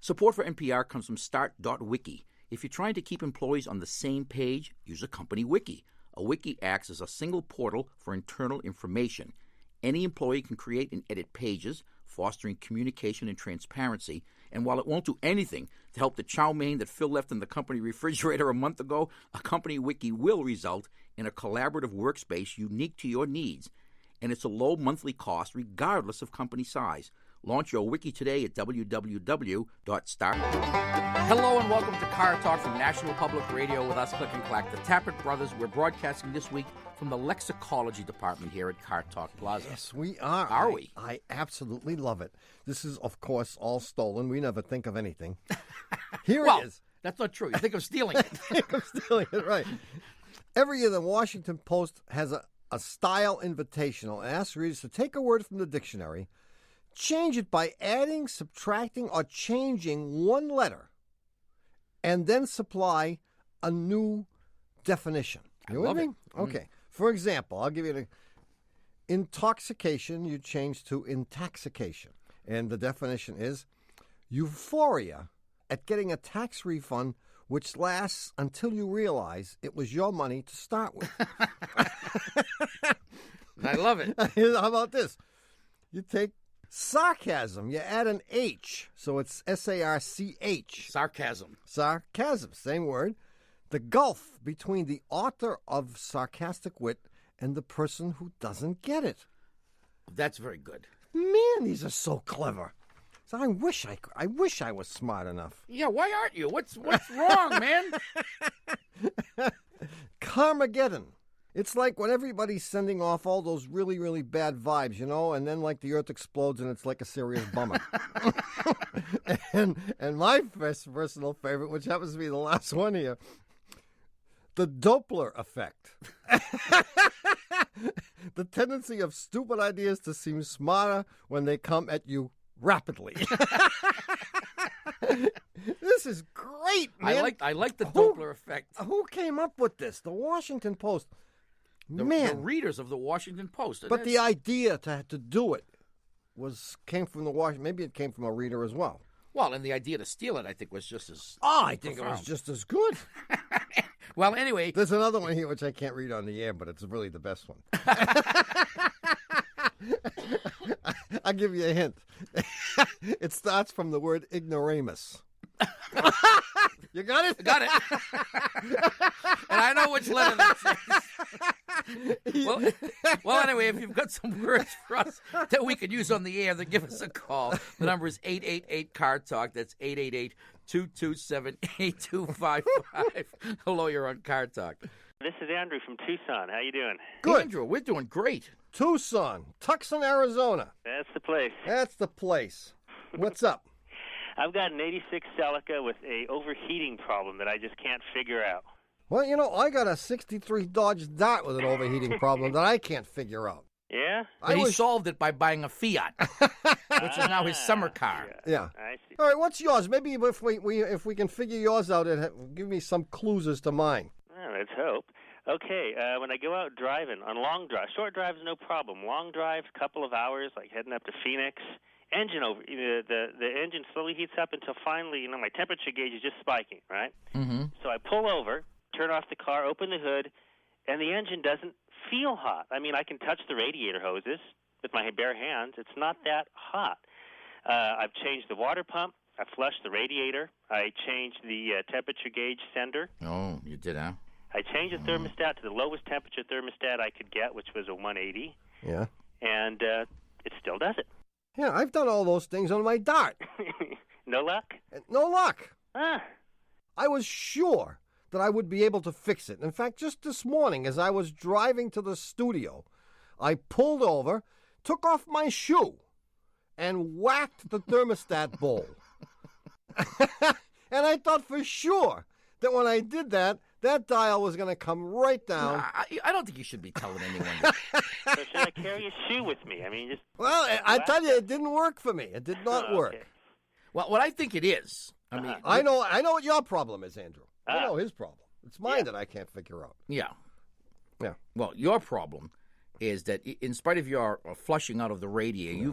Support for NPR comes from Start.wiki. If you're trying to keep employees on the same page, use a company wiki. A wiki acts as a single portal for internal information. Any employee can create and edit pages, fostering communication and transparency. And while it won't do anything to help the chow mein that Phil left in the company refrigerator a month ago, a company wiki will result in a collaborative workspace unique to your needs. And it's a low monthly cost regardless of company size. Launch your wiki today at www.start. Hello and welcome to Car Talk from National Public Radio with us, Click and Clack, the Tappert Brothers. We're broadcasting this week from the Lexicology Department here at Car Talk Plaza. Yes, we are. Are we? I absolutely love it. This is, of course, all stolen. We never think of anything. Here it is. That's not true. You think of stealing it. Think of stealing it, right. Every year, the Washington Post has a style invitational and asks readers to take a word from the dictionary, change it by adding, subtracting, or changing one letter, and then supply a new definition. You know what I mean? Okay. For example, I'll give you the intoxication, you change to intoxication. And the definition is euphoria at getting a tax refund which lasts until you realize it was your money to start with. I love it. How about this? You take sarcasm, you add an H, so it's S-A-R-C-H. Sarcasm. Sarcasm, same word. The gulf between the author of sarcastic wit and the person who doesn't get it. That's very good. Man, these are so clever. So I wish I was smart enough. Yeah, why aren't you? What's wrong, man? Carmageddon. It's like when everybody's sending off all those really, really bad vibes, you know, and then like the earth explodes and it's like a serious bummer. and my personal favorite, which happens to be the last one here, the Doppler effect. The tendency of stupid ideas to seem smarter when they come at you rapidly. This is great, man. I like the Doppler effect. Who came up with this? The Washington Post. The readers of the Washington Post. But the idea to do it came from the Washington. Maybe it came from a reader as well. Well, and the idea to steal it, I think, was just as. Oh, I think it was just as good. Well, anyway, there's another one here which I can't read on the air, but it's really the best one. I'll give you a hint. It starts from the word ignoramus. You got it? Got it. And I know which letter that says. Well, anyway, if you've got some words for us that we could use on the air, then give us a call. The number is 888-CAR-TALK. That's 888-227-8255. Hello, you're on Car Talk. This is Andrew from Tucson. How you doing? Good. Andrew, we're doing great. Tucson, Tucson, Arizona. That's the place. That's the place. What's up? I've got an 86 Celica with a overheating problem that I just can't figure out. Well, you know, I got a 63 Dodge Dart with an overheating problem that I can't figure out. Yeah? But he solved it by buying a Fiat, which is now his summer car. Yeah. I see. All right, what's yours? Maybe if we can figure yours out, give me some clues as to mine. Well, let's hope. Okay, when I go out driving, on long drives, short drives, no problem. Long drives, couple of hours, like heading up to Phoenix, the engine slowly heats up until finally, my temperature gauge is just spiking, right? Mm-hmm. So I pull over, turn off the car, open the hood, and the engine doesn't feel hot. I mean, I can touch the radiator hoses with my bare hands. It's not that hot. I've changed the water pump. I flushed the radiator. I changed the temperature gauge sender. Oh, you did, huh? I changed the thermostat to the lowest temperature thermostat I could get, which was a 180. Yeah. And it still does it. Yeah, I've done all those things on my Dart. No luck? No luck. Ah. I was sure that I would be able to fix it. In fact, just this morning, as I was driving to the studio, I pulled over, took off my shoe, and whacked the thermostat bowl. And I thought for sure that when I did that, that dial was going to come right down. I don't think you should be telling anyone that. So should I carry a shoe with me? I mean, just... Well, I tell you, it didn't work for me. It did not work. Okay. Well, what I think it is, I mean... I know what your problem is, Andrew. I know his problem. It's mine that I can't figure out. Yeah. Yeah. Well, your problem is that in spite of your flushing out of the radiator, you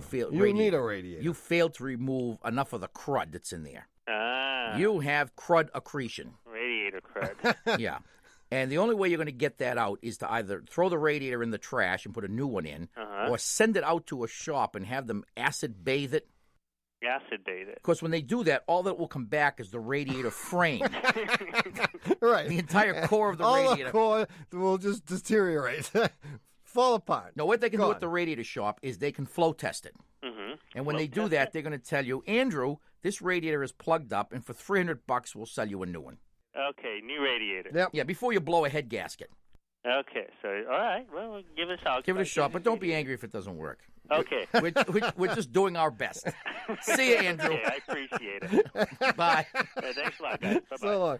need a radiator. You failed to remove enough of the crud that's in there. Ah. You have crud accretion. Radiator crud. Yeah. And the only way you're going to get that out is to either throw the radiator in the trash and put a new one in, or send it out to a shop and have them acid bathe it. Acid bathe it. Because when they do that, all that will come back is the radiator frame. Right. The entire core of the radiator. The core will just deteriorate, fall apart. No, what they can do at the radiator shop is they can flow test it. Mm-hmm. And when they do that, they're going to tell you, Andrew, this radiator is plugged up, and for $300, we'll sell you a new one. Okay, new radiator. Yep. Yeah, before you blow a head gasket. Okay, so, all right. Well, give it a shot. Give it a shot, but don't be angry if it doesn't work. Okay. We're just doing our best. See you, Andrew. Okay, I appreciate it. Bye. Thanks a lot, guys. Bye-bye. So long.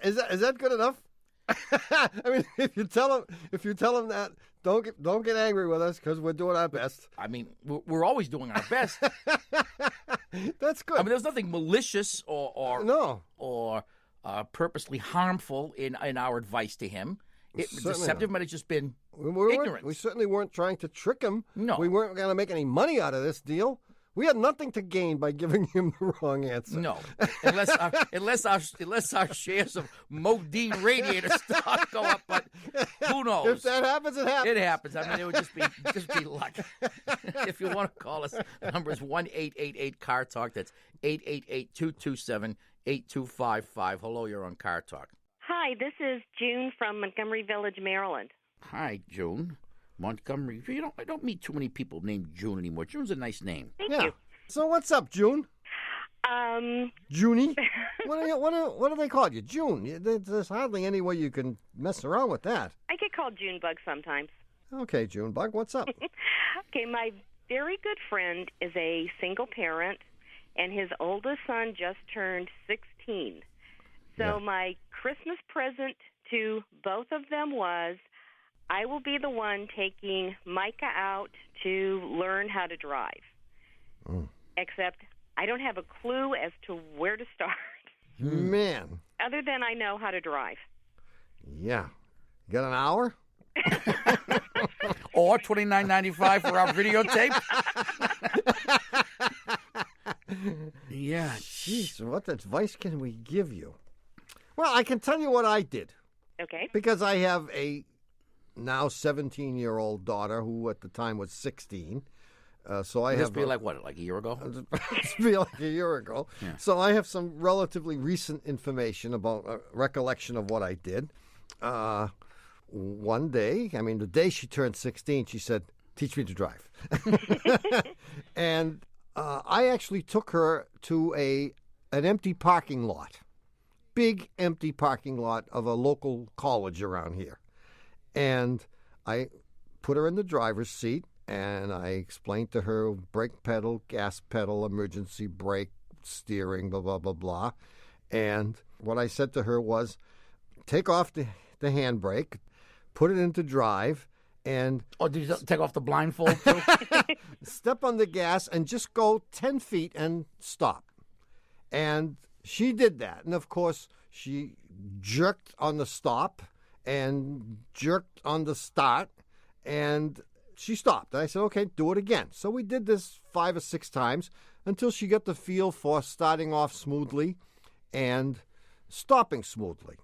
Is that good enough? I mean, if you tell them that, don't get angry with us because we're doing our best. I mean, we're always doing our best. That's good. I mean, there's nothing malicious or purposely harmful in our advice to him. Deceptive might have just been ignorance. We certainly weren't trying to trick him. No. We weren't going to make any money out of this deal. We had nothing to gain by giving him the wrong answer. No, unless our shares of Modine radiator stock go up, but who knows? If that happens, it happens. It happens. I mean, it would just be luck. If you want to call us, the number is 1-888-CAR-TALK. That's 888-227-8255. Hello, you're on Car Talk. Hi, this is June from Montgomery Village, Maryland. Hi, June. Montgomery. I don't meet too many people named June anymore. June's a nice name. Thank you. So what's up, June? Junie? What do they call you? June. There's hardly any way you can mess around with that. I get called Junebug sometimes. Okay, Junebug, what's up? Okay, my very good friend is a single parent, and his oldest son just turned 16. So my Christmas present to both of them was I will be the one taking Micah out to learn how to drive. Except I don't have a clue as to where to start. Man. Other than I know how to drive. Yeah. You got an hour? Or $29.95 for our videotape. Yeah. Jeez, what advice can we give you? Well, I can tell you what I did. Okay. Because I have a now 17-year-old daughter who at the time was 16. So I This have be like what, like a year ago? This be like a year ago. Yeah. So I have some relatively recent information about recollection of what I did. One day, I mean, the day she turned 16, she said, "Teach me to drive." And I actually took her to an empty parking lot. Big empty parking lot of a local college around here. And I put her in the driver's seat, and I explained to her brake pedal, gas pedal, emergency brake, steering, blah, blah, blah, blah. And what I said to her was, take off the handbrake, put it into drive, and... Oh, did you take off the blindfold, too? Step on the gas and just go 10 feet and stop. And she did that. And, of course, she jerked on the stop and jerked on the start, and she stopped. I said, okay, do it again. So we did this 5 or 6 times until she got the feel for starting off smoothly and stopping smoothly.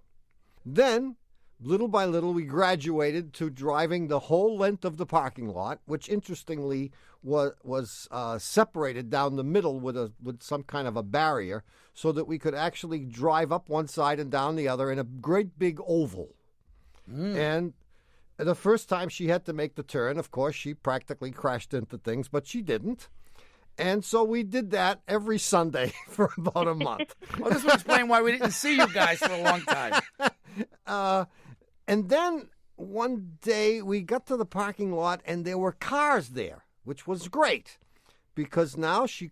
Then, little by little, we graduated to driving the whole length of the parking lot, which interestingly was separated down the middle with some kind of a barrier so that we could actually drive up one side and down the other in a great big oval. And the first time she had to make the turn, of course, she practically crashed into things, but she didn't. And so we did that every Sunday for about a month. Well, this would explain why we didn't see you guys for a long time. And then one day we got to the parking lot and there were cars there, which was great because now she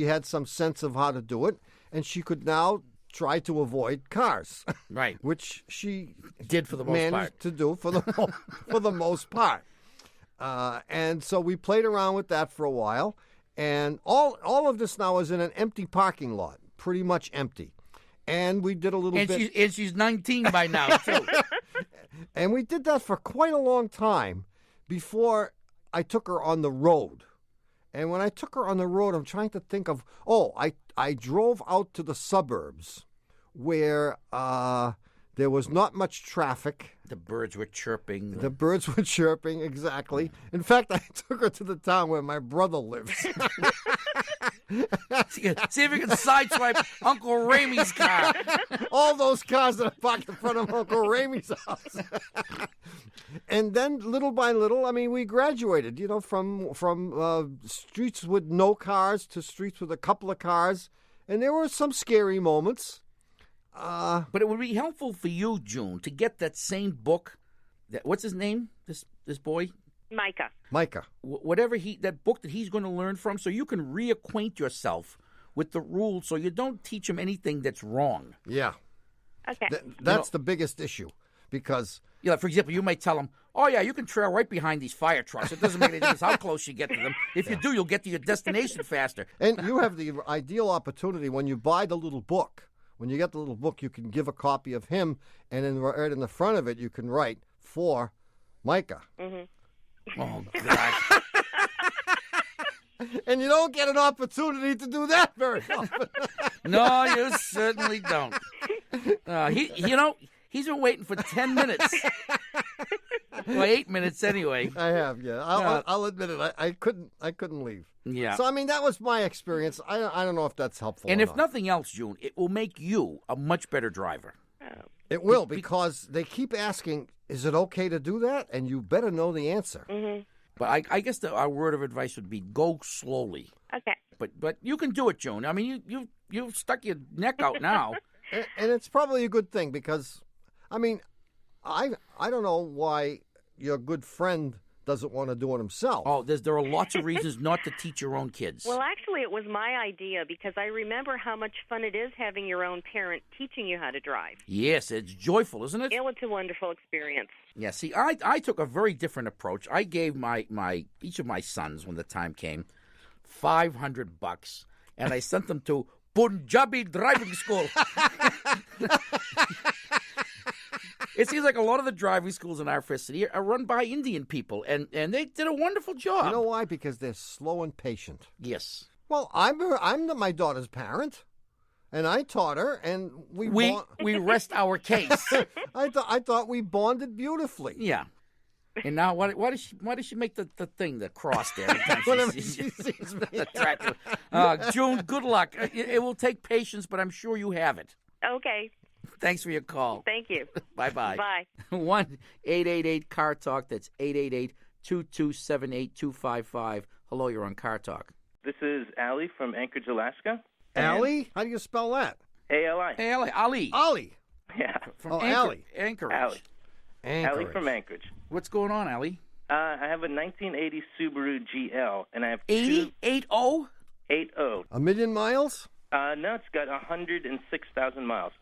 had some sense of how to do it, and she could now try to avoid cars. Right. Which she did for the most managed part. to do for the most part. And so we played around with that for a while. And all of this now is in an empty parking lot, pretty much empty. And we did a little bit. And she's 19 by now, too. And we did that for quite a long time before I took her on the road. And when I took her on the road, I'm trying to think of, I drove out to the suburbs where there was not much traffic. The birds were chirping. The birds were chirping, exactly. In fact, I took her to the town where my brother lives. See if you can sideswipe Uncle Ramey's car. All those cars that are parked in front of Uncle Ramey's house. And then, little by little, I mean, we graduated, from streets with no cars to streets with a couple of cars. And there were some scary moments. But it would be helpful for you, June, to get that same book. What's his name? This boy? Micah. Whatever that book that he's going to learn from, so you can reacquaint yourself with the rules, so you don't teach him anything that's wrong. Yeah. Okay. That's the biggest issue, because for example, you might tell him, "Oh yeah, you can trail right behind these fire trucks. It doesn't make any difference how close you get to them. If you do, you'll get to your destination faster." And you have the ideal opportunity when you buy the little book. When you get the little book, you can give a copy of him, and then right in the front of it, you can write for Micah. Mm-hmm. Oh, God. And you don't get an opportunity to do that very often. No, you certainly don't. He's been waiting for 10 minutes. Well, 8 minutes anyway. I have, yeah. I'll admit it. I couldn't leave. Yeah. So, I mean, that was my experience. I don't know if that's helpful And or if not. nothing else, June, it will make you a much better driver. It will, because they keep asking, is it okay to do that? And you better know the answer. Mm-hmm. But I guess our word of advice would be go slowly. Okay. But you can do it, June. I mean, you've stuck your neck out now. And it's probably a good thing, because, I mean, I don't know why your good friend doesn't want to do it himself. Oh, there are lots of reasons not to teach your own kids. Well, actually, it was my idea, because I remember how much fun it is having your own parent teaching you how to drive. Yes, it's joyful, isn't it? It was a wonderful experience. Yeah, see, I took a very different approach. I gave each of my sons, when the time came, $500, and I sent them to Punjabi driving school. It seems like a lot of the driving schools in our first city are run by Indian people, and they did a wonderful job. You know why? Because they're slow and patient. Yes. Well, I'm my daughter's parent, and I taught her, and we rest our case. I thought we bonded beautifully. Yeah. And now, why does she make the thing, the cross there? Every time Whenever she sees me. attractive. June, good luck. It will take patience, but I'm sure you have it. Okay. Thanks for your call. Thank you. Bye-bye. Bye. 1-888-CAR-TALK. That's 888-227-8255. Hello, you're on Car Talk. This is Allie from Anchorage, Alaska. Allie? How do you spell that? A-L-I. Hey, Ali. Allie. Yeah. From Allie. Anchorage. Allie. Anchorage. Allie from Anchorage. What's going on, Ali? I have a 1980 Subaru GL, and I have 80? 80? 80. A million miles? No, it's got 106,000 miles.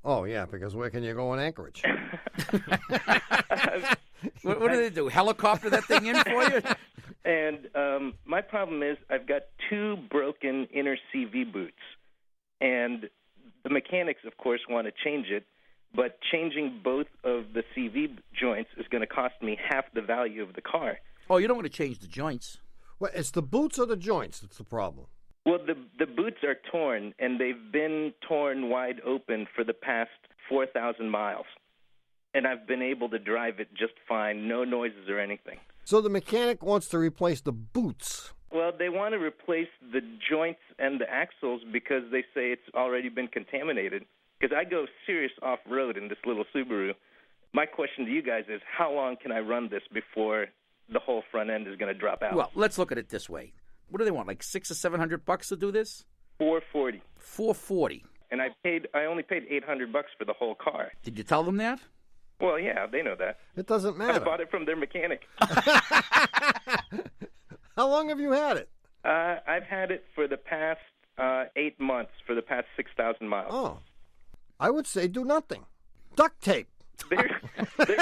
Oh, yeah, because where can you go in Anchorage? What do they do? Helicopter that thing in for you? And my problem is I've got 2 broken inner CV boots. And the mechanics, of course, want to change it, but changing both of the CV joints is going to cost me half the value of the car. Oh, you don't want to change the joints. Well, it's the boots or the joints that's the problem. Well, the boots are torn, and they've been torn wide open for the past 4,000 miles. And I've been able to drive it just fine, no noises or anything. So the mechanic wants to replace the boots. Well, they want to replace the joints and the axles because they say it's already been contaminated. Because I go serious off-road in this little Subaru. My question to you guys is, how long can I run this before the whole front end is going to drop out? Well, let's look at it this way. What do they want, like $600 or $700 to do this? $440. $440. And I only paid $800 for the whole car. Did you tell them that? Well, yeah, they know that. It doesn't matter. I bought it from their mechanic. How long have you had it? I've had it for the past 8 months, for the past 6,000 miles. Oh, I would say do nothing. Duct tape. They're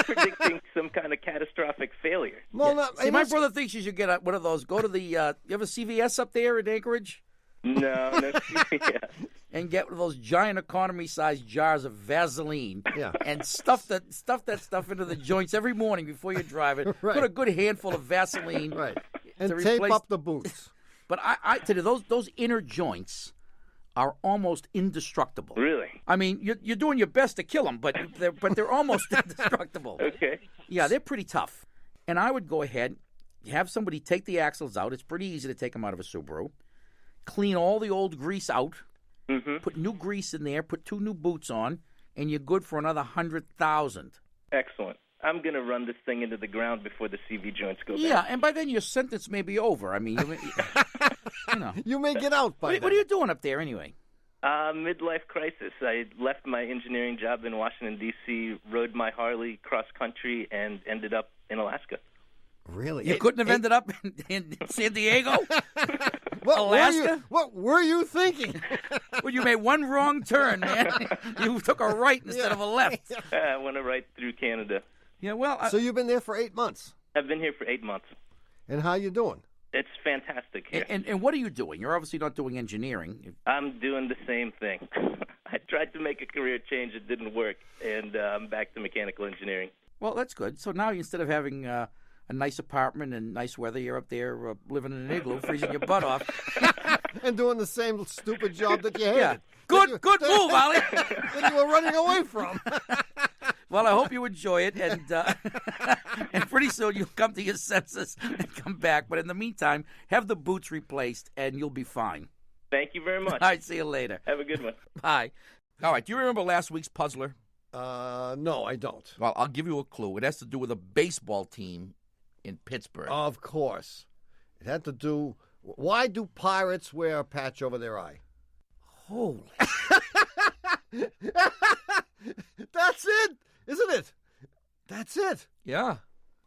predicting some kind of catastrophic failure. Well, Yeah. no, See, my brother thinks you should get one of those. Go to the, you have a CVS up there in Anchorage? No. Yeah. And get one of those giant economy-sized jars of Vaseline. Yeah. And stuff that stuff into the joints every morning before you drive it. Right. Put a good handful of Vaseline. Right. And to tape replace... up the boots. But I tell you, those inner joints are almost indestructible. Really? I mean, you're doing your best to kill them, but they're almost indestructible. Okay. Yeah, they're pretty tough. And I would go ahead, have somebody take the axles out. It's pretty easy to take them out of a Subaru. Clean all the old grease out. Mm-hmm. Put new grease in there. Put 2 new boots on, and you're good for another 100,000. Excellent. I'm going to run this thing into the ground before the CV joints go Yeah, back. and by then your sentence may be over. I mean, you know. You may get out by then. What are you doing up there anyway? Midlife crisis. I left my engineering job in Washington, D.C., rode my Harley cross-country, and ended up in Alaska. Really? You couldn't have ended up in San Diego? Alaska? What were you thinking? Well, you made one wrong turn, man. You took a right instead of a left. I went right through Canada. Yeah, well... So you've been there for 8 months. I've been here for 8 months. And how you doing? It's fantastic here. And what are you doing? You're obviously not doing engineering. I'm doing the same thing. I tried to make a career change. It didn't work, and I'm back to mechanical engineering. Well, that's good. So now instead of having a nice apartment and nice weather, you're up there living in an igloo, freezing your butt off. And doing the same stupid job that you hated. Yeah. Good move, Ollie. That you were running away from. Well, I hope you enjoy it, and and pretty soon you'll come to your senses and come back. But in the meantime, have the boots replaced, and you'll be fine. Thank you very much. All right, see you later. Have a good one. Bye. All right, do you remember last week's puzzler? No, I don't. Well, I'll give you a clue. It has to do with a baseball team in Pittsburgh. Of course. It had to do... Why do pirates wear a patch over their eye? Holy. That's it, isn't it? That's it. Yeah.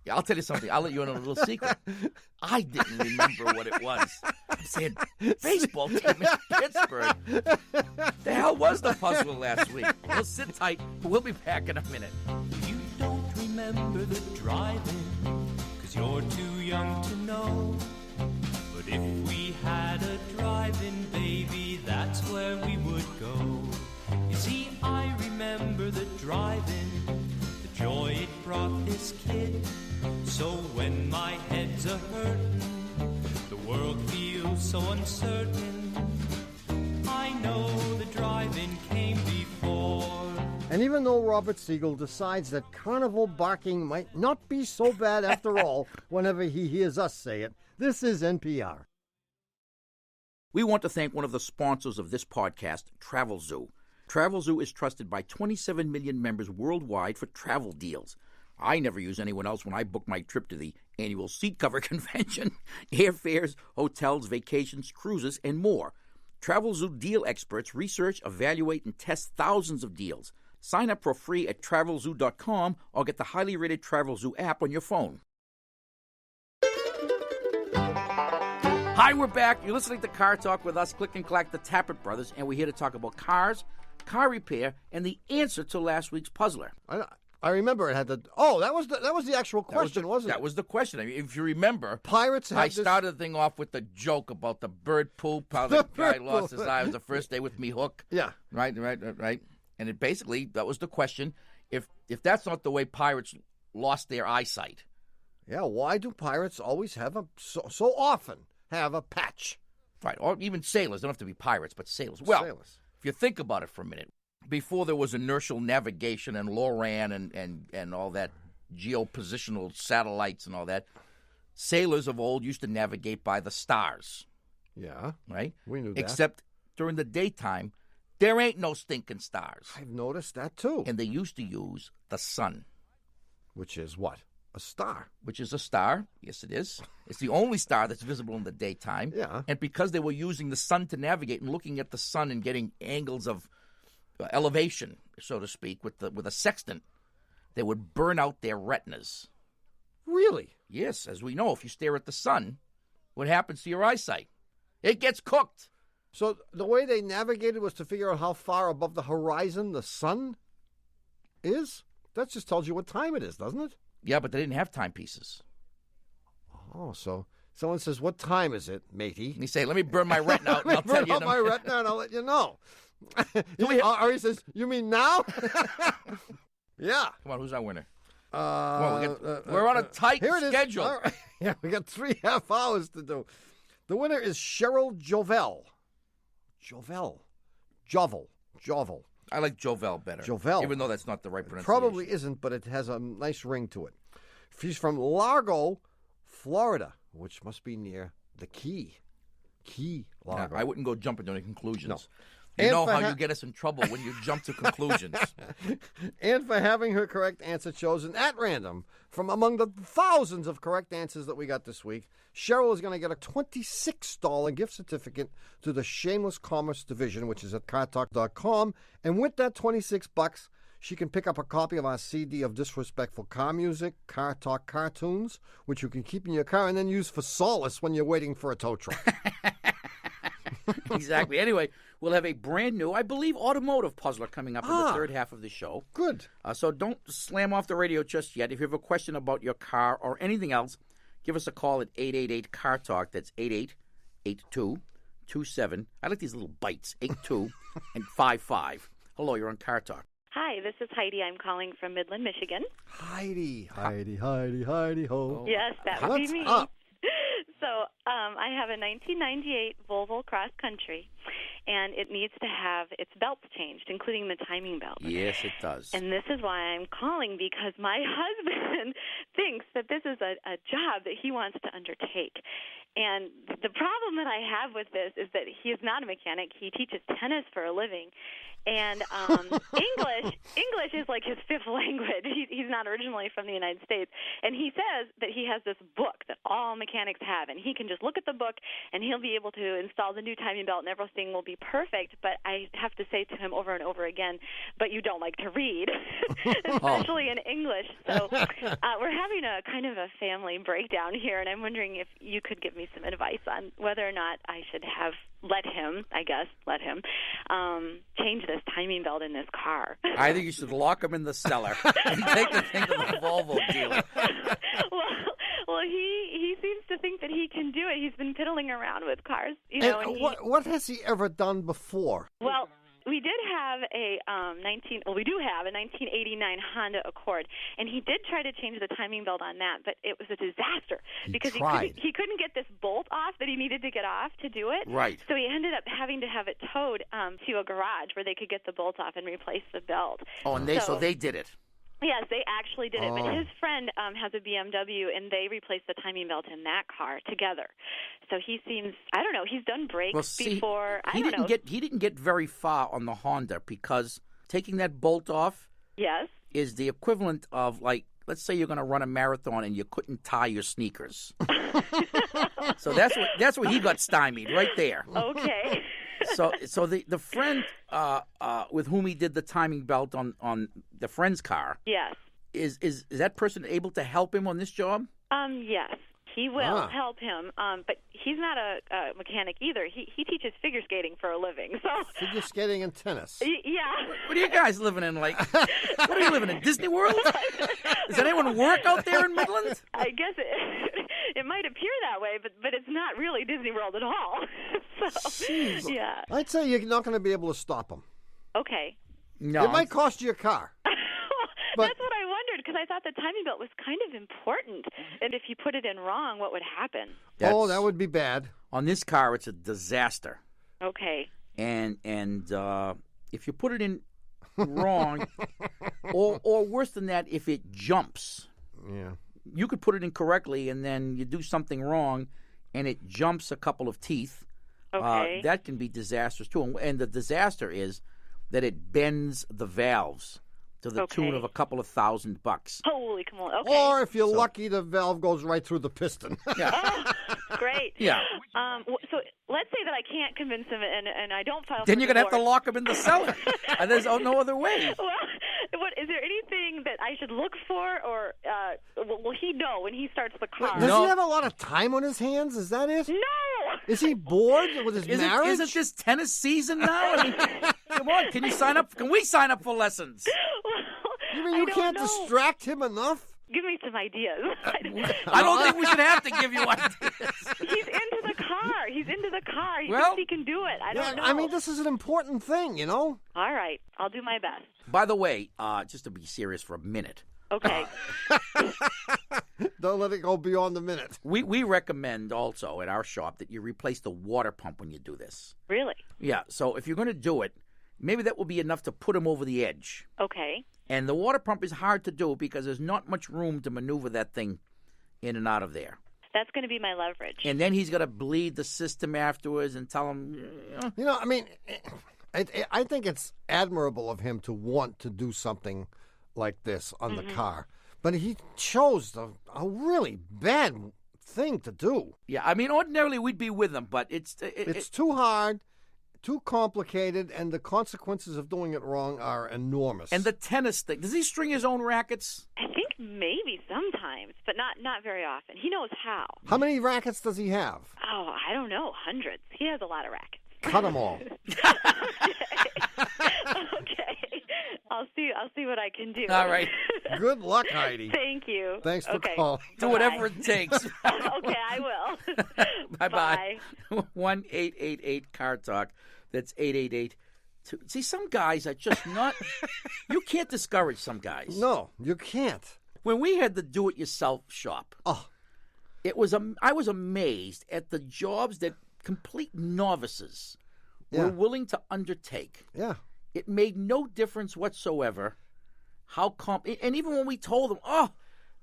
Yeah, I'll tell you something. I'll let you in on a little secret. I didn't remember what it was. I said, baseball team in Pittsburgh. The hell was the puzzle last week? Well, sit tight. We'll be back in a minute. You don't remember the driving, 'cause you're too young to know. But if we had a drive-in, baby, that's where we would go. You see, I remember the drive-in, the joy it brought this kid. So when my head's a-hurtin', the world feels so uncertain, I know the drive-in came before. And even though Robert Siegel decides that carnival barking might not be so bad after all, whenever he hears us say it, this is NPR. We want to thank one of the sponsors of this podcast, Travel Zoo. Travel Zoo is trusted by 27 million members worldwide for travel deals. I never use anyone else when I book my trip to the annual seat cover convention, airfares, hotels, vacations, cruises, and more. Travel Zoo deal experts research, evaluate, and test thousands of deals. Sign up for free at travelzoo.com or get the highly rated Travel Zoo app on your phone. Hi, we're back. You're listening to Car Talk with us, Click and Clack, the Tappert Brothers, and we're here to talk about cars, car repair, and the answer to last week's puzzler. I remember it had the... Oh, that was the actual question, wasn't it? That was the question. I mean, if you remember, Pirates have I this... started the thing off with the joke about the bird poop, how the guy lost his eye. It was the first day with me hook. Yeah. Right. And it basically, that was the question. If that's not the way pirates lost their eyesight. Yeah, why do pirates always have so often have a patch? Right, or even sailors. Don't have to be pirates, but sailors. Well, Sailors. if you think about it for a minute, before there was inertial navigation and LORAN and all that geopositional satellites and all that, sailors of old used to navigate by the stars. Yeah. Right? We knew that. Except during the daytime, there ain't no stinking stars. I've noticed that too. And they used to use the sun. Which is what? A star. Which is a star. Yes, it is. It's the only star that's visible in the daytime. Yeah. And because they were using the sun to navigate and looking at the sun and getting angles of elevation, so to speak, with a sextant, they would burn out their retinas. Really? Yes, as we know, if you stare at the sun, what happens to your eyesight? It gets cooked. So the way they navigated was to figure out how far above the horizon the sun is? That just tells you what time it is, doesn't it? Yeah, but they didn't have timepieces. Oh, so Someone says, "What time is it, matey?" And you say, "Let me burn my retina out, and I'll tell Burn you." out my retina, and I'll let you know. Or he says, "You mean now?" Yeah. Come on, who's our winner? Come on, we're on a tight schedule. All right. Yeah, we got 3.5 hours to do. The winner is Cheryl Jovel. Jovel. I like Jovel better. Jovel. Even though that's not the right pronunciation. Probably isn't, but it has a nice ring to it. She's from Largo, Florida, which must be near the Key. Largo. I wouldn't go jumping to any conclusions. No. You And know for how you get us in trouble when you jump to conclusions. And for having her correct answer chosen at random from among the thousands of correct answers that we got this week, Cheryl is going to get a $26 gift certificate to the Shameless Commerce Division, which is at cartalk.com. And with that $26, she can pick up a copy of our CD of disrespectful car music, Car Talk cartoons, which you can keep in your car and then use for solace when you're waiting for a tow truck. Exactly. Anyway, we'll have a brand new, I believe, automotive puzzler coming up in the third half of the show. Good. So don't slam off the radio just yet. If you have a question about your car or anything else, give us a call at 888-CAR-TALK. That's 888227. I like these little bites, 82 and 55. Hello, you're on Car Talk. Hi, this is Heidi. I'm calling from Midland, Michigan. Heidi, ho. Yes, that would What's be me. up? So I have a 1998 Volvo Cross Country, and it needs to have its belts changed, including the timing belt. Yes, it does. And this is why I'm calling, because my husband thinks that this is a job that he wants to undertake. And the problem that I have with this is that he is not a mechanic. He teaches tennis for a living. And English is like his fifth language. He's not originally from the United States. And he says that he has this book that all mechanics have, and he can just look at the book, and he'll be able to install the new timing belt, and everything will be perfect. But I have to say to him over and over again, but you don't like to read, especially in English. So we're having a kind of a family breakdown here, and I'm wondering if you could give me some advice on whether or not I should let him change this timing belt in this car. I think you should lock him in the cellar and take the thing to the Volvo dealer. Well, he seems to think that he can do it. He's been piddling around with cars, And and what has he ever done before? Well, we did have a 1989 Honda Accord, and he did try to change the timing belt on that, but it was a disaster because he couldn't get this bolt off that he needed to get off to do it. Right. So he ended up having to have it towed to a garage where they could get the bolt off and replace the belt. Oh, and so they did it. Yes, they actually did it. But his friend has a BMW, and they replaced the timing belt in that car together. So he seems, I don't know, he's done brakes before. He didn't get very far on the Honda because taking that bolt off is the equivalent of, like, let's say you're going to run a marathon and you couldn't tie your sneakers. So that's where he got stymied, right there. Okay. So the friend with whom he did the timing belt on the friend's car, is that person able to help him on this job? Yes, he will help him. But he's not a mechanic either. He teaches figure skating for a living. So figure skating and tennis. Yeah. What are you guys living in? Like, what are you living in? Disney World? Does anyone work out there in Midland? I guess it might appear that way, but it's not really Disney World at all. So, yeah. I'd say you're not going to be able to stop him. Okay. No. It might cost you a car. That's what I wondered, because I thought the timing belt was kind of important. And if you put it in wrong, what would happen? That would be bad. On this car, it's a disaster. Okay. And if you put it in wrong, or worse than that, if it jumps. Yeah. You could put it in correctly, and then you do something wrong, and it jumps a couple of teeth. Okay. That can be disastrous, too. And the disaster is that it bends the valves to the tune of a couple of $1,000. Holy come on. Okay. Or if you're lucky, the valve goes right through the piston. Yeah. Great. Yeah. So let's say that I can't convince him, and I don't file. Then for you're going to have to divorce. lock him in the cellar. And there's no other way. Well, is there anything that I should look for, or will he know when he starts the car? Does he have a lot of time on his hands? Is that it? No. Is he bored with his marriage? Isn't this tennis season now? I mean, come on, can you sign up? Can we sign up for lessons? You mean you can't distract him enough? give me some ideas. I don't think we should have to give you ideas. He's into the car. He Well, thinks he can do it. I don't know. I mean, this is an important thing, you know? All right. I'll do my best. By the way, just to be serious for a minute, Okay. Don't let it go beyond the minute. we recommend also at our shop that you replace the water pump when you do this. Really? Yeah, so if you're going to do it, maybe that will be enough to put him over the edge. Okay. And the water pump is hard to do because there's not much room to maneuver that thing in and out of there. That's going to be my leverage. And then he's going to bleed the system afterwards and tell him, You know, I mean, I think it's admirable of him to want to do something like this on the car. But he chose a really bad thing to do. yeah, I mean, ordinarily we'd be with him, but it's Too hard, too complicated, and the consequences of doing it wrong are enormous. And the tennis thing. Does he string his own rackets? I think maybe sometimes, but not very often. He knows how. How many rackets does he have? Oh, I don't know. Hundreds. He has a lot of rackets. Cut them all. Okay. I'll see what I can do. All right. Good luck, Heidi. Thank you. Thanks for okay. calling. Do whatever it takes. Okay, I will. Bye-bye. 1-888-CAR-TALK. That's 888. See, some guys are just not... You can't discourage some guys. No, you can't. When we had the do-it-yourself shop, I was amazed at the jobs that complete novices were willing to undertake. Yeah. It made no difference whatsoever how and even when we told them, I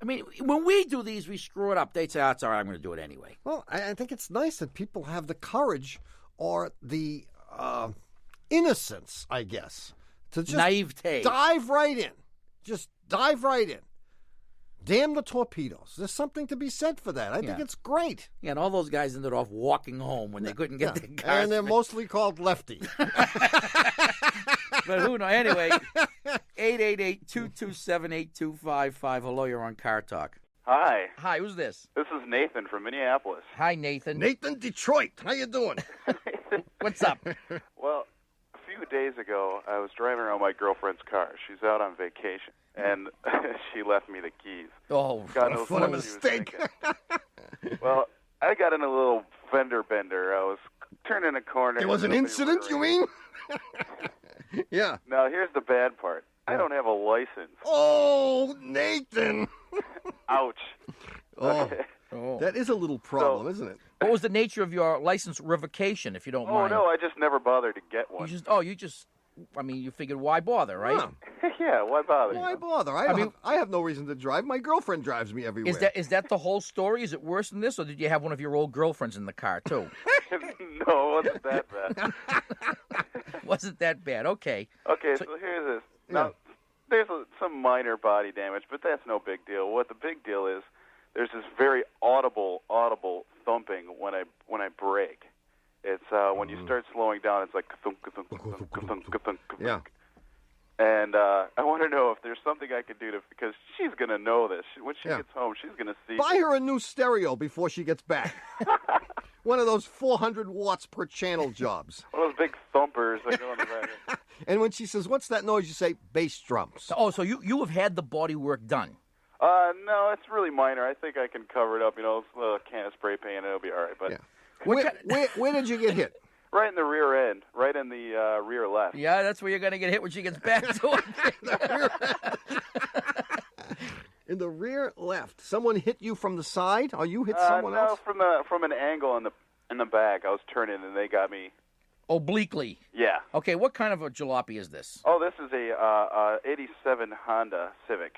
mean, when we do these, we screw it up. They'd say, it's all right, I'm going to do it anyway. Well, I think it's nice that people have the courage or the innocence, I guess, to just naivete. Dive right in. Just dive right in. Damn the torpedoes. There's something to be said for that. I think it's great. Yeah, and all those guys ended off walking home when they couldn't get their cars. And they're mostly called lefty. But who knows? Anyway, 888-227-8255. Hello, you're on Car Talk. Hi. Hi, who's this? This is Nathan from Minneapolis. Hi, Nathan. Nathan, Detroit. How you doing? What's up? Well, a few days ago, I was driving around my girlfriend's car. She's out on vacation, and she left me the keys. Oh, God knows what a she was mistake. thinking. Well, I got in a little fender bender. I was turning a corner. There was an incident, you mean? Yeah. Now, here's the bad part. I don't have a license. Oh, Nathan. Ouch. Okay. Oh. That is a little problem, isn't it? What was the nature of your license revocation, if you don't mind? Oh, no, I just never bothered to get one. You figured why bother, right? Yeah. Yeah, why bother? Why bother? I have no reason to drive. My girlfriend drives me everywhere. Is that the whole story? Is it worse than this, or did you have one of your old girlfriends in the car, too? No, it wasn't that bad. Wasn't that bad. Okay. Okay, so here's this. Now, there's some minor body damage, but that's no big deal. What the big deal is, there's this very audible thumping when I brake. It's when you start slowing down, it's like ka-thunk, ka-thunk, ka-thunk, ka-thunk, ka-thunk, ka-thunk. Yeah. And I want to know if there's something I can do because she's going to know this. When she gets home, she's going to see. Buy her a new stereo before she gets back. One of those 400 watts per channel jobs. One of those big thumpers that go in the back. And when she says, "What's that noise?" you say, "Bass drums." Oh, so you have had the body work done? No, it's really minor. I think I can cover it up. It's a little can of spray paint, and it'll be all right. But Where did you get hit? right in the rear end, right in the rear left. Yeah, that's where you're going to get hit when she gets back to it. In the rear left. Someone hit you from the side, or you hit someone else? No, from an angle in the back. I was turning, and they got me. Obliquely. Yeah. Okay, what kind of a jalopy is this? Oh, this is a 87 Honda Civic.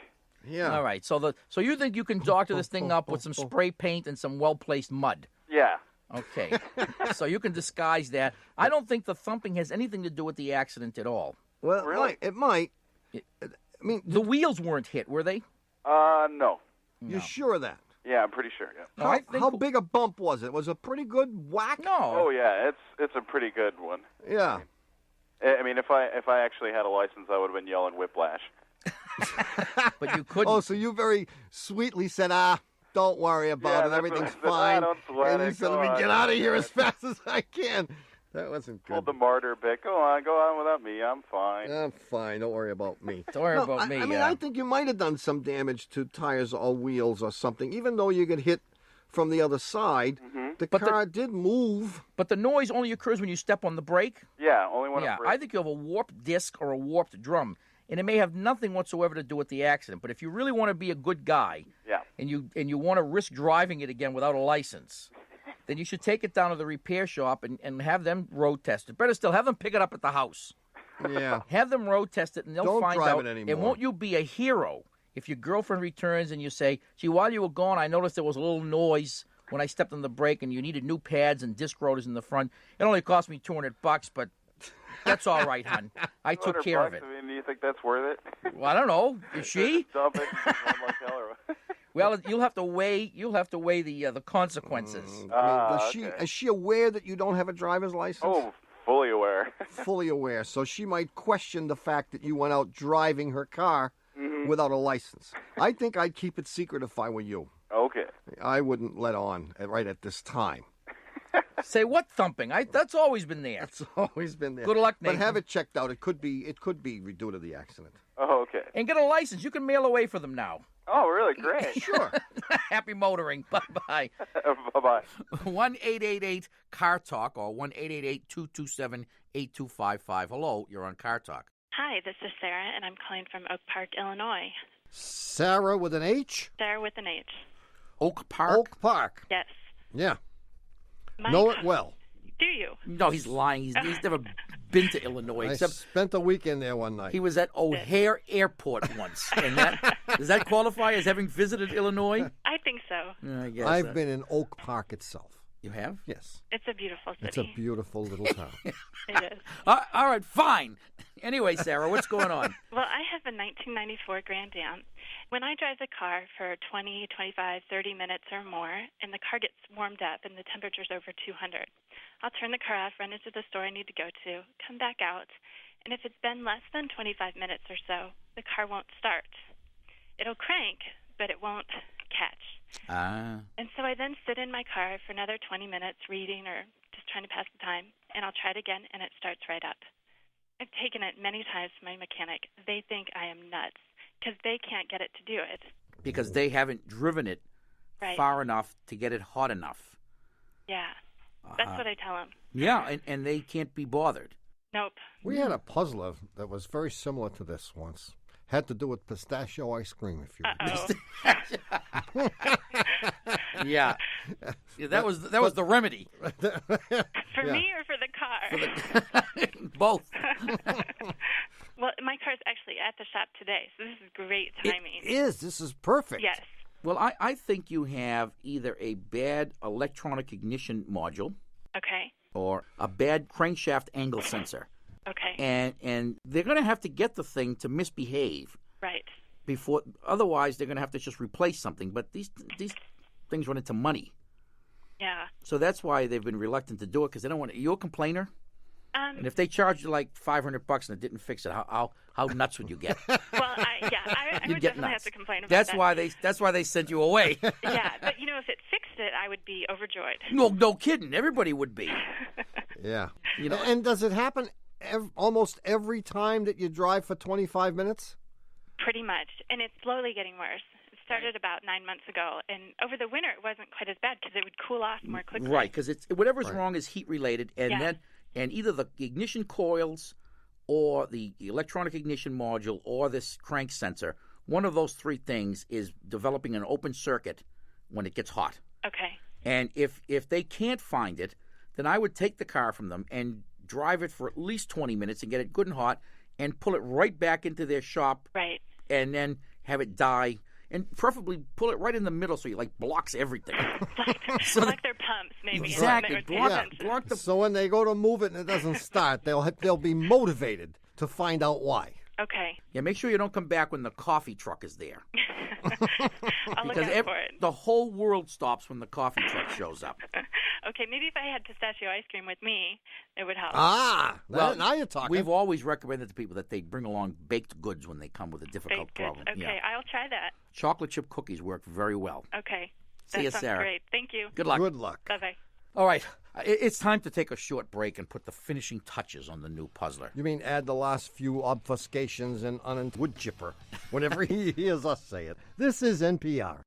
Yeah. All right, so you think you can doctor this thing up with some spray paint and some well-placed mud? Yeah. Okay, so you can disguise that. I don't think the thumping has anything to do with the accident at all. Well, Really? it might. I mean, The wheels weren't hit, were they? No. you're sure of that? Yeah, I'm pretty sure. Yeah. No, I think- How big a bump was it? Was it a pretty good whack? No. Oh yeah, it's a pretty good one. Yeah. I mean, if I actually had a license, I would have been yelling whiplash. But you couldn't. Oh, so you very sweetly said, don't worry about it. that's Everything's what I said. fine. Don't sweat And you it. said, Go let me on. get out of here as fast as I can. That wasn't good. Pulled the martyr bit. Go on without me. I'm fine. I'm fine. Don't worry about me. Don't worry about me. I mean, I think you might have done some damage to tires or wheels or something, even though you get hit from the other side. Mm-hmm. The car did move. But the noise only occurs when you step on the brake? Yeah, only when I'm I think you have a warped disc or a warped drum, and it may have nothing whatsoever to do with the accident. But if you really want to be a good guy, and you want to risk driving it again without a license, then you should take it down to the repair shop and have them road test it. Better still, have them pick it up at the house. Yeah. Have them road test it, and they'll Don't find drive out. it anymore. And won't you be a hero if your girlfriend returns and you say, gee, while you were gone, I noticed there was a little noise when I stepped on the brake and you needed new pads and disc rotors in the front. It only cost me $200, but that's all right, hon. I took care of it. I mean, do you think that's worth it? Well, I don't know. Is she? Dump it in one motel or Well, you'll have to weigh the consequences. Is she aware that you don't have a driver's license? Oh, fully aware. Fully aware. So she might question the fact that you went out driving her car without a license. I think I'd keep it secret if I were you. Okay. I wouldn't let on right at this time. Say what thumping? That's always been there. It's always been there. Good luck, But Nathan. have it checked out. It could be due to the accident. Oh, okay. And get a license. You can mail away for them now. Oh, really? Great. Sure. Happy motoring. Bye-bye. Bye-bye. 1-888-CAR-TALK or 1-888-227-8255. Hello, you're on Car Talk. Hi, this is Sarah, and I'm calling from Oak Park, Illinois. Sarah with an H? Sarah with an H. Oak Park? Oak Park. Yes. Yeah. My Know it well. Do you? No, he's lying. He's never been to Illinois. I Except spent a weekend there one night. he was at O'Hare Airport once. And does that qualify as having visited Illinois? I think so. I guess. I've been in Oak Park itself. You have? Yes. It's a beautiful city. It's a beautiful little town. It is. All right, fine. Anyway, Sarah, what's going on? Well, I have a 1994 Grand Am. When I drive the car for 20, 25, 30 minutes or more, and the car gets warmed up and the temperature's over 200, I'll turn the car off, run into the store I need to go to, come back out, and if it's been less than 25 minutes or so, the car won't start. It'll crank, but it won't catch. And so I then sit in my car for another 20 minutes reading or just trying to pass the time, and I'll try it again, and it starts right up. I've taken it many times to my mechanic. They think I am nuts because they can't get it to do it. Because they haven't driven it far enough to get it hot enough. Yeah, that's what I tell them. Yeah, and they can't be bothered. Nope. We had a puzzler that was very similar to this once. Had to do with pistachio ice cream, if you Uh-oh. Yeah. That was the remedy. For me or for the car? Both. Well, my car's actually at the shop today, so this is great timing. It is. This is perfect. Yes. Well, I think you have either a bad electronic ignition module Okay. or a bad crankshaft angle sensor. Okay. And they're going to have to get the thing to misbehave. Right. Before, otherwise, they're going to have to just replace something. But these things run into money. Yeah. So that's why they've been reluctant to do it, because they don't want to. You're a complainer? And if they charged you like $500 and it didn't fix it, how nuts would you get? Well, I would definitely have to complain about that. That's why they sent you away. Yeah, but if it fixed it, I would be overjoyed. No kidding. Everybody would be. Yeah. You know, and does it happen almost every time that you drive for 25 minutes? Pretty much, and it's slowly getting worse. It started about 9 months ago, and over the winter it wasn't quite as bad because it would cool off more quickly. Right, because whatever's wrong is heat related, and Yeah. and either the ignition coils or the electronic ignition module or this crank sensor, one of those three things is developing an open circuit when it gets hot. Okay. And if they can't find it, then I would take the car from them and drive it for at least 20 minutes and get it good and hot and pull it right back into their shop. Right. And then have it die. And preferably pull it right in the middle so it blocks everything. Like their pumps, maybe. Exactly. Block so when they go to move it and it doesn't start, they'll be motivated to find out why. Okay. Yeah, make sure you don't come back when the coffee truck is there. I'll look out for it. The whole world stops when the coffee truck shows up. Okay, maybe if I had pistachio ice cream with me, it would help. Well, now you're talking. We've always recommended to people that they bring along baked goods when they come with a difficult problem. Okay, Yeah. I'll try that. Chocolate chip cookies work very well. Okay. See That you, sounds Sarah. great. Thank you. Good luck. Good luck. Bye-bye. All right. It's time to take a short break and put the finishing touches on the new puzzler. You mean add the last few obfuscations and wood chipper whenever he hears us say it. This is NPR.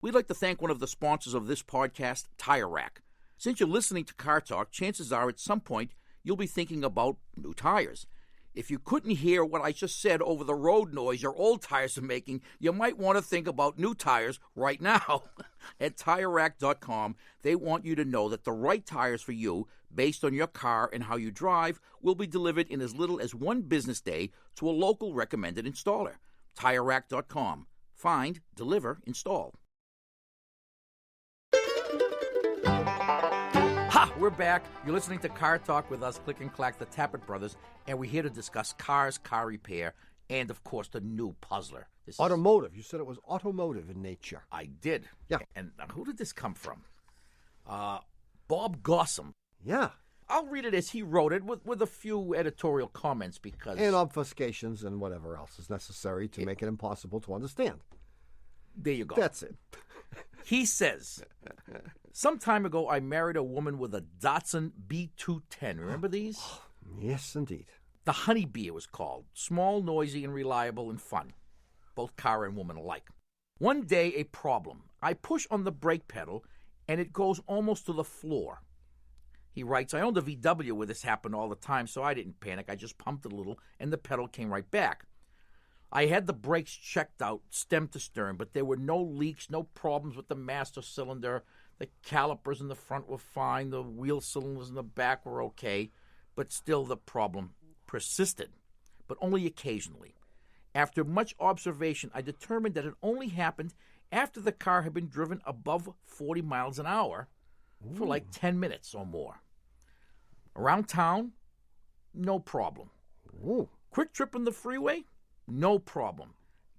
We'd like to thank one of the sponsors of this podcast, Tire Rack. Since you're listening to Car Talk, chances are at some point you'll be thinking about new tires. If you couldn't hear what I just said over the road noise your old tires are making, you might want to think about new tires right now. At TireRack.com, they want you to know that the right tires for you, based on your car and how you drive, will be delivered in as little as 1 business day to a local recommended installer. TireRack.com. Find, deliver, install. Ha! We're back. You're listening to Car Talk with us, Click and Clack, the Tappet Brothers, and we're here to discuss cars, car repair, and, of course, the new puzzler. Automotive. You said it was automotive in nature. I did. Yeah. And who did this come from? Bob Gossam. Yeah. I'll read it as he wrote it with a few editorial comments because... And obfuscations and whatever else is necessary to make it impossible to understand. There you go. That's it. He says, some time ago I married a woman with a Datsun B210. Remember these? Yes, indeed. The Honeybee it was called. Small, noisy, and reliable and fun. Both car and woman alike. One day, a problem. I push on the brake pedal, and it goes almost to the floor. He writes, I owned a VW where this happened all the time, so I didn't panic. I just pumped a little, and the pedal came right back. I had the brakes checked out, stem to stern, but there were no leaks, no problems with the master cylinder. The calipers in the front were fine. The wheel cylinders in the back were okay. But still the problem persisted, but only occasionally. After much observation, I determined that it only happened after the car had been driven above 40 miles an hour for like 10 minutes or more. Around town, no problem. Ooh. Quick trip on the freeway, no problem.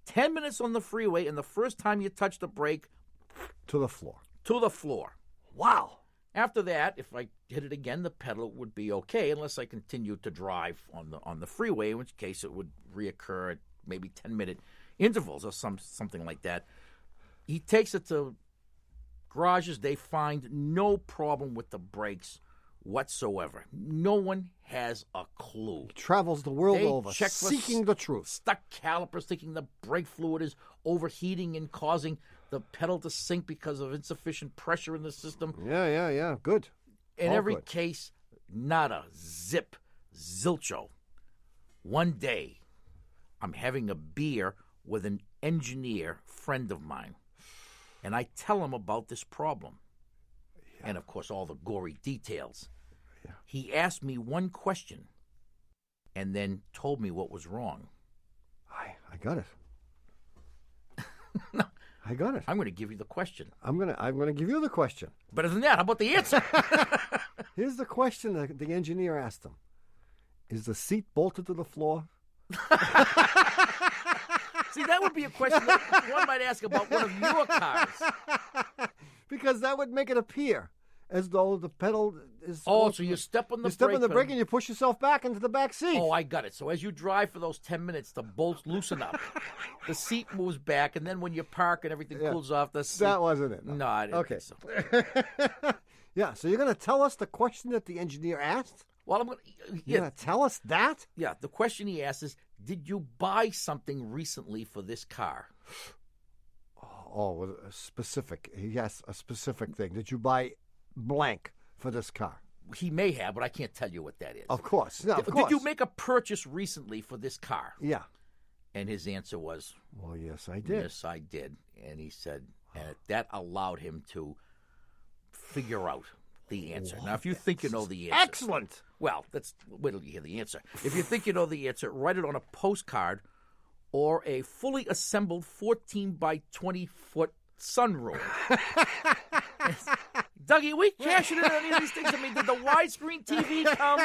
10 minutes on the freeway, and the first time you touch the brake... To the floor. To the floor. Wow. After that, if I hit it again, the pedal would be okay, unless I continued to drive on the freeway, in which case it would reoccur at maybe 10-minute intervals or something like that. He takes it to garages. They find no problem with the brakes whatsoever. No one has a clue. He travels the world They over, check for seeking the truth. Stuck calipers, thinking the brake fluid is overheating and causing the pedal to sink because of insufficient pressure in the system. Yeah. Good. In All every good. case, nada, zip, zilcho. One day, I'm having a beer with an engineer friend of mine, and I tell him about this problem. Yeah. And, of course, all the gory details. Yeah. He asked me one question and then told me what was wrong. I got it. No. I got it. I'm going to give you the question. I'm gonna give you the question. Better than that, how about the answer? Here's the question that the engineer asked him. Is the seat bolted to the floor? See, that would be a question that one might ask about one of your cars. Because that would make it appear as though the pedal is... Oh, so you step on the brake. You step on the brake and you push yourself back into the back seat. Oh, I got it. So as you drive for those 10 minutes, the bolts loosen up. The seat moves back, and then when you park and everything cools off, the seat... That wasn't it. No, I didn't think so. Yeah, so you're going to tell us the question that the engineer asked? Well, I'm going to... You're going to tell us that? Yeah, the question he asked is, did you buy something recently for this car? Oh, a specific. Yes, a specific thing. Did you buy blank for this car? He may have, but I can't tell you what that is. Of course. No, of Did course. you make a purchase recently for this car? Yeah. And his answer was... Well, yes, I did. Yes, I did. And he said, and that allowed him to figure out the answer. Now, if you think you know the answer... Excellent! Well, wait till you hear the answer. If you think you know the answer, write it on a postcard or a fully assembled 14 by 20-foot sunroom. Dougie, we cashing in on any of these things. I mean, did the widescreen TV come?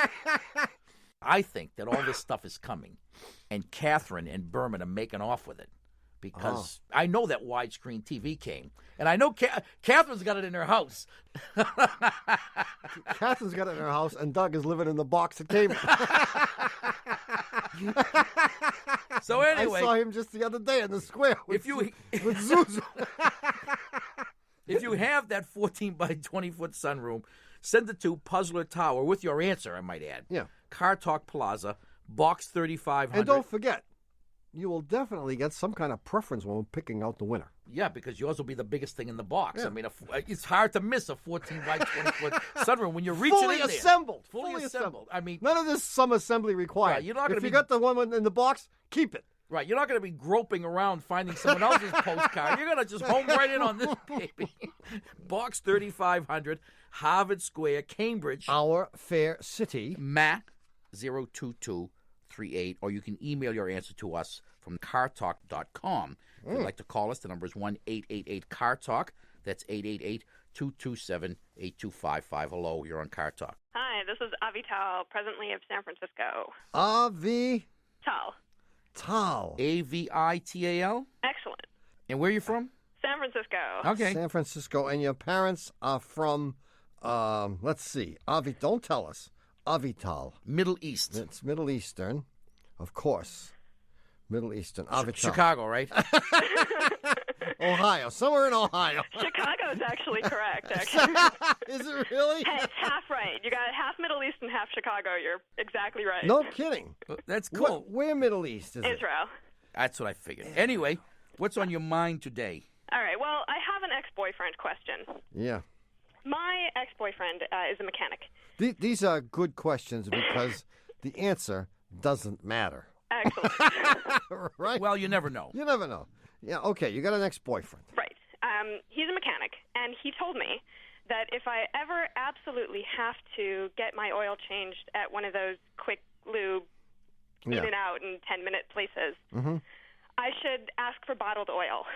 I think that all this stuff is coming, and Catherine and Berman are making off with it because I know that widescreen TV came, and I know Catherine's got it in her house. Catherine's got it in her house, and Doug is living in the box that came. So anyway, I saw him just the other day in the square with Zuzu. If you have that 14 by 20-foot sunroom, send it to Puzzler Tower with your answer, I might add. Yeah. Car Talk Plaza, Box 3500. And don't forget, you will definitely get some kind of preference when we're picking out the winner. Yeah, because yours will be the biggest thing in the box. Yeah. I mean, it's hard to miss a 14 by 20-foot sunroom when you're reaching Fully in there. assembled. Fully assembled. I mean, none of this some assembly required. Right, you're not gonna if you be- got the one in the box, keep it. right, you're not going to be groping around finding someone else's postcard. You're going to just home right in on this baby. Box 3500, Harvard Square, Cambridge. Our fair city. Matt 02238, or you can email your answer to us from cartalk.com. If you'd like to call us, the number is 1-888-CAR-TALK. That's 888-227-8255. Hello, you're on Car Talk. Hi, this is Avital, presently of San Francisco. Avital. Tal. Avital? Excellent. And where are you from? San Francisco. Okay. San Francisco. And your parents are from, let's see, don't tell us. Avital. Middle East. It's Middle Eastern, of course. Middle Eastern. Avital. Chicago, right? Ohio. Somewhere in Ohio. Chicago's actually correct, actually. Is it really? Hey, it's half right. You got half Middle East and half Chicago. You're exactly right. No kidding. That's cool. Where Middle East is it? Israel. That's what I figured. Anyway, what's on your mind today? All right, well, I have an ex-boyfriend question. Yeah. My ex-boyfriend is a mechanic. These are good questions because the answer doesn't matter. Excellent. Right? Well, you never know. You never know. Yeah, okay, you got an ex-boyfriend. Right. He's a mechanic, and he told me that if I ever absolutely have to get my oil changed at one of those quick lube in and out in 10-minute places, I should ask for bottled oil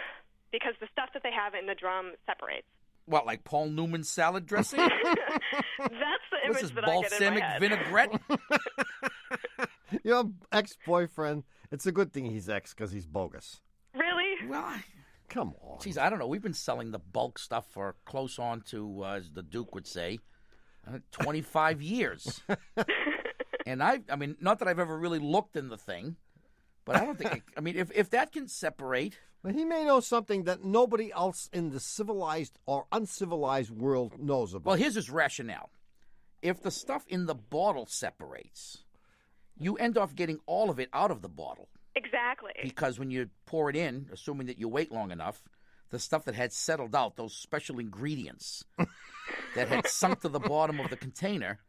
because the stuff that they have in the drum separates. What, like Paul Newman's salad dressing? That's the What's image this, that I get in my balsamic head. vinaigrette? Your ex-boyfriend, it's a good thing he's ex because he's bogus. Really? Well, Come on. geez, I don't know. We've been selling the bulk stuff for close on to, as the Duke would say, 25 years. And I mean, not that I've ever really looked in the thing, but I don't think, if that can separate. But he may know something that nobody else in the civilized or uncivilized world knows about. Well, here's his rationale. If the stuff in the bottle separates, you end up getting all of it out of the bottle. Exactly. Because when you pour it in, assuming that you wait long enough, the stuff that had settled out, those special ingredients that had sunk to the bottom of the container,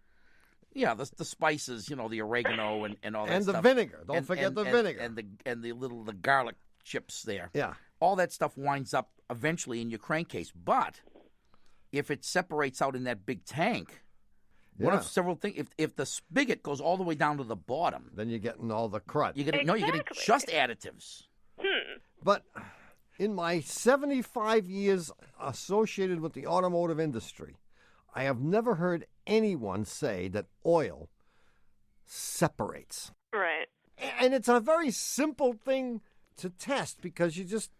the spices, the oregano and all that and stuff. the vinegar. Don't forget the vinegar. And the garlic chips there. Yeah. All that stuff winds up eventually in your crankcase. But if it separates out in that big tank, one of several things. If the spigot goes all the way down to the bottom, then you're getting all the crud. You're getting just additives. But in my 75 years associated with the automotive industry, I have never heard anyone say that oil separates. Right. And it's a very simple thing to test because you just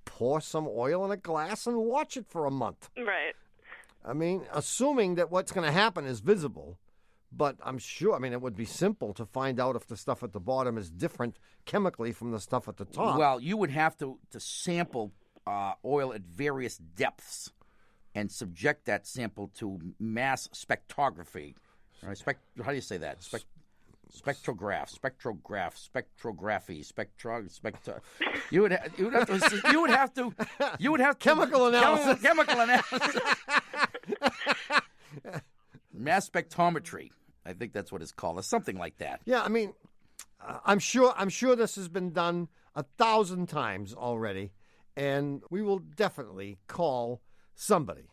pour some oil in a glass and watch it for a month. Right. I mean, assuming that what's going to happen is visible, but I'm sure, it would be simple to find out if the stuff at the bottom is different chemically from the stuff at the top. Well, you would have to sample oil at various depths and subject that sample to mass spectrography. Right? How do you say that? Spectrography. You would have to chemical analysis. Chemical analysis. Mass spectrometry. I think that's what it's called, or something like that. Yeah, I'm sure this has been done 1,000 times already, and we will definitely call somebody,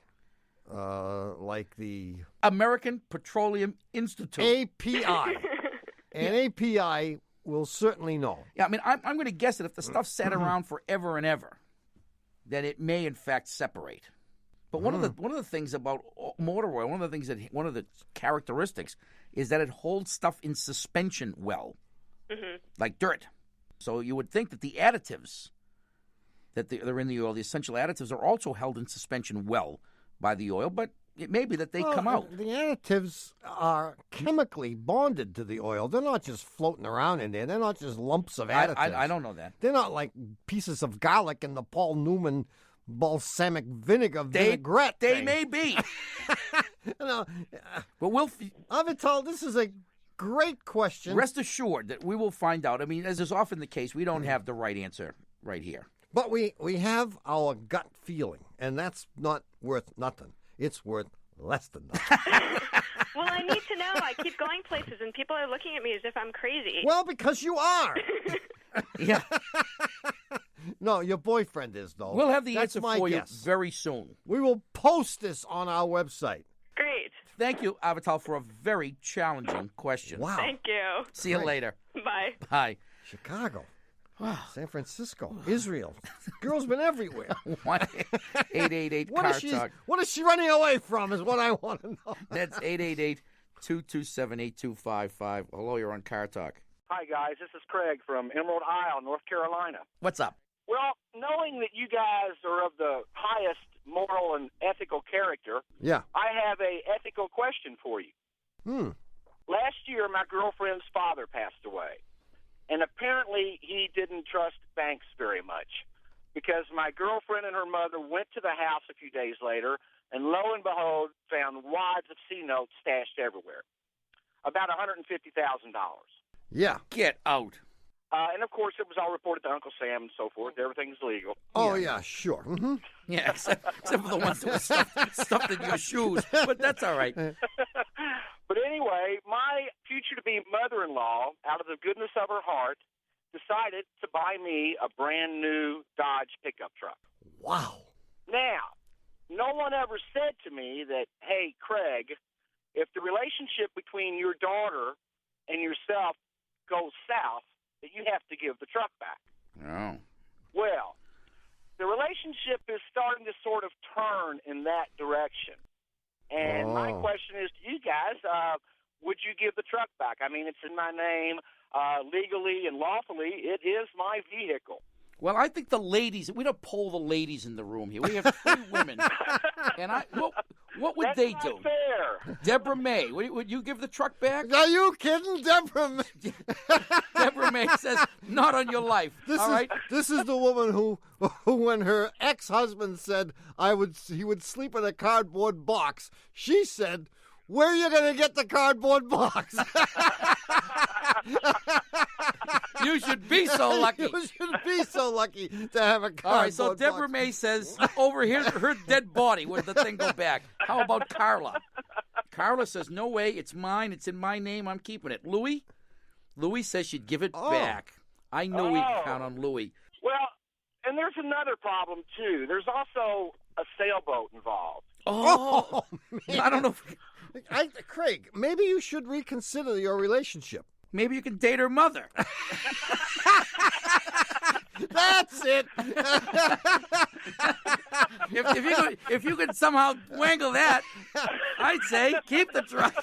like the American Petroleum Institute, API, and API will certainly know. Yeah, I'm going to guess that if the stuff sat around forever and ever, that it may in fact separate. But one of the things about motor oil, one of the characteristics is that it holds stuff in suspension well, like dirt. So you would think that the additives that are in the oil, the essential additives, are also held in suspension well by the oil, but it may be that they come out. The additives are chemically bonded to the oil. They're not just floating around in there. They're not just lumps of additives. I don't know that. They're not like pieces of garlic in the Paul Newman balsamic vinaigrette. They thing. may be. No, But Avital, this is a great question. rest assured that we will find out. I mean, as is often the case, we don't have the right answer right here. But we have our gut feeling, and that's not worth nothing. It's worth less than nothing. Well, I need to know. I keep going places, and people are looking at me as if I'm crazy. Well, because you are. Yeah. No, your boyfriend is, though. We'll have the That's answer my for guess. you very soon. We will post this on our website. Great. Thank you, Avital, for a very challenging question. Wow. Thank you. See you Great. later. Bye. Bye. Chicago. San Francisco. Israel. Girl's been everywhere. 1-888-CAR-TALK. What is she running away from is what I want to know. That's 888-227-8255. Hello, you're on Car Talk. Hi, guys. This is Craig from Emerald Isle, North Carolina. What's up? Well, knowing that you guys are of the highest moral and ethical character, Yeah. I have a ethical question for you. Last year, my girlfriend's father passed away, and apparently he didn't trust banks very much because my girlfriend and her mother went to the house a few days later, and lo and behold, found wads of C-notes stashed everywhere, about $150,000. Yeah. Get out. And, of course, it was all reported to Uncle Sam and so forth. Everything's legal. Oh, yeah, sure. Mm-hmm. Yeah, except for the ones that were stuffed in your shoes. But that's all right. But anyway, my future-to-be mother-in-law, out of the goodness of her heart, decided to buy me a brand-new Dodge pickup truck. Wow. Now, no one ever said to me that, hey, Craig, if the relationship between your daughter and yourself goes south, that you have to give the truck back. Oh. Well, the relationship is starting to sort of turn in that direction. And my question is to you guys, would you give the truck back? I mean, it's in my name. Legally and lawfully, it is my vehicle. Well, I think the ladies, we don't poll the ladies in the room here. We have 3 women. And what would they do? That's not fair. Deborah May, would you give the truck back? Are you kidding, Deborah May? Deborah May says, not on your life. This is the woman who, when her ex-husband said he would sleep in a cardboard box, she said, where are you going to get the cardboard box? You should be so lucky. You should be so lucky to have a cardboard box. All right, so Deborah May says, over here, her dead body, would the thing go back? How about Carla? Carla says, no way, it's mine, it's in my name, I'm keeping it. Louie says she'd give it back. I know we can count on Louie. Well, and there's another problem, too. There's also a sailboat involved. Oh, man. I don't know. Craig, maybe you should reconsider your relationship. Maybe you can date her mother. That's it. If you could somehow wangle that, I'd say keep the truck.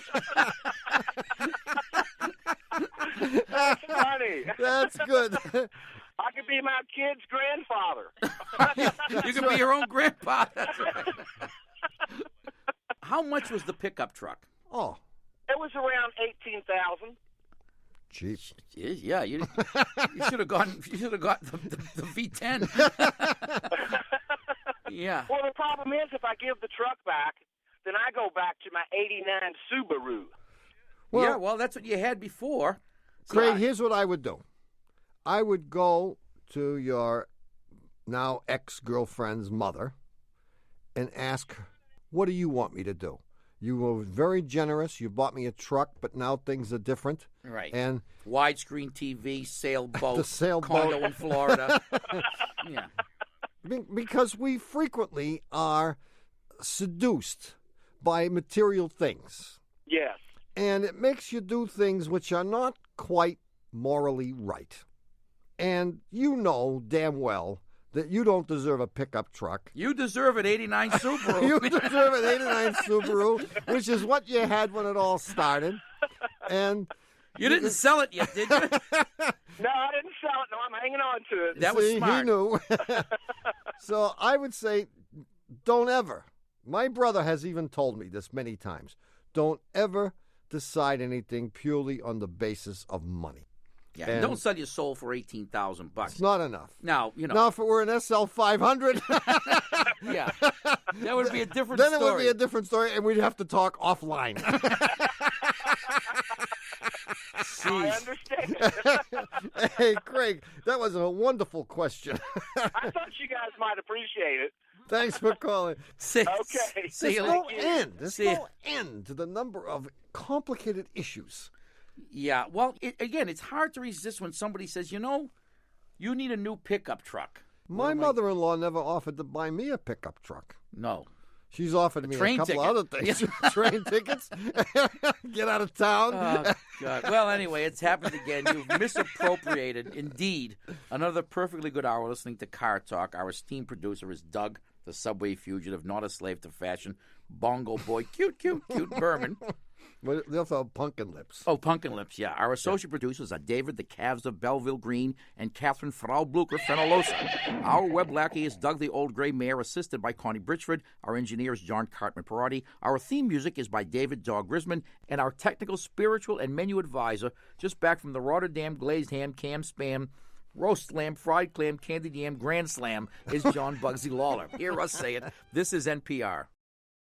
That's funny. That's good. I could be my kid's grandfather. You can be your own grandpa. That's right. How much was the pickup truck? Oh. It was around $18,000. Cheap. Yeah, you should have gone. You should have got the V10. Yeah. Well, the problem is, if I give the truck back, then I go back to my '89 Subaru. Well, that's what you had before. Craig, here's what I would do. I would go to your now ex-girlfriend's mother and ask her, what do you want me to do? You were very generous. You bought me a truck, but now things are different. Right. And widescreen TV, sailboat, the sailboat, condo in Florida. Yeah. Because we frequently are seduced by material things. Yes. And it makes you do things which are not quite morally right. And you know damn well that you don't deserve a pickup truck. You deserve an 89 Subaru. You deserve an 89 Subaru, which is what you had when it all started. And you didn't sell it yet, did you? No, I didn't sell it. No, I'm hanging on to it. That was smart. He knew. So I would say, don't ever. My brother has even told me this many times. Don't ever decide anything purely on the basis of money. Yeah, And don't sell your soul for $18,000. It's not enough. Now, Now, if it were an SL 500, yeah, that would be a different then story. it would be a different story, and we'd have to talk offline. I understand. Hey, Craig, that was a wonderful question. I thought you guys might appreciate it. Thanks for calling. Okay. There's you no later. end. There's no end to the number of complicated issues. Yeah, well, again, it's hard to resist when somebody says, you need a new pickup truck. My mother-in-law never offered to buy me a pickup truck. No. She's offered me a train couple ticket. other things. Train tickets, get out of town. Oh, God. Well, anyway, it's happened again. You've misappropriated, indeed, another perfectly good hour listening to Car Talk. Our esteemed producer is Doug, the subway fugitive, not a slave to fashion, bongo boy, cute Berman. They also have pumpkin lips. Oh, pumpkin lips, yeah. Our associate producers are David, the Calves of Belleville Green, and Catherine Frau Blucher Fenolosa. Our web lackey is Doug, the Old Gray Mare, assisted by Connie Britchford. Our engineer is John Cartman Perotti. Our theme music is by David Dog Grisman. And our technical, spiritual, and menu advisor, just back from the Rotterdam glazed ham, cam spam, roast lamb, fried clam, candied yam, grand slam, is John Bugsy Lawler. Hear us say it. This is NPR.